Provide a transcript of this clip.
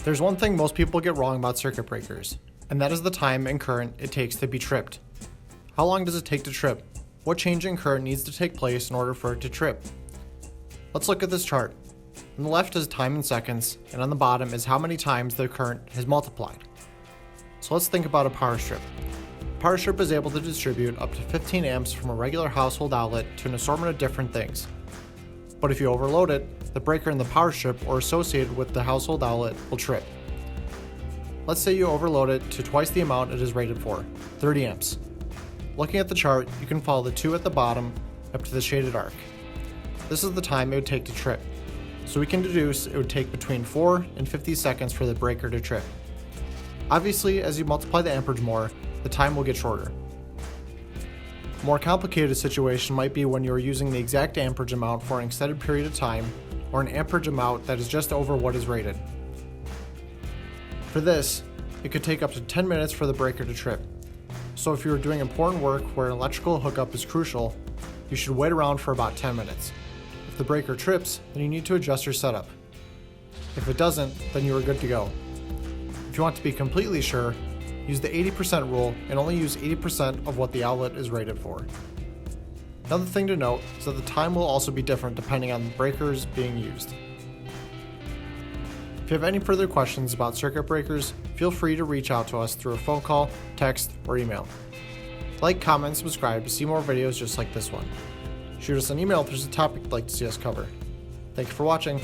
There's one thing most people get wrong about circuit breakers, and that is the time and current it takes to be tripped. How long does it take to trip? What change in current needs to take place in order for it to trip? Let's look at this chart. On the left is time in seconds, and on the bottom is how many times the current has multiplied. So let's think about a power strip. A power strip is able to distribute up to 15 amps from a regular household outlet to an assortment of different things. But if you overload it, the breaker in the power strip or associated with the household outlet will trip. Let's say you overload it to twice the amount it is rated for, 30 amps. Looking at the chart, you can follow the 2 at the bottom up to the shaded arc. This is the time it would take to trip. So we can deduce it would take between 4 and 50 seconds for the breaker to trip. Obviously, as you multiply the amperage more, the time will get shorter. A more complicated situation might be when you are using the exact amperage amount for an extended period of time, or an amperage amount that is just over what is rated. For this, it could take up to 10 minutes for the breaker to trip. So if you are doing important work where an electrical hookup is crucial, you should wait around for about 10 minutes. If the breaker trips, then you need to adjust your setup. If it doesn't, then you are good to go. If you want to be completely sure, use the 80% rule and only use 80% of what the outlet is rated for. Another thing to note is that the time will also be different depending on the breakers being used. If you have any further questions about circuit breakers, feel free to reach out to us through a phone call, text, or email. Like, comment, and subscribe to see more videos just like this one. Shoot us an email if there's a topic you'd like to see us cover. Thank you for watching.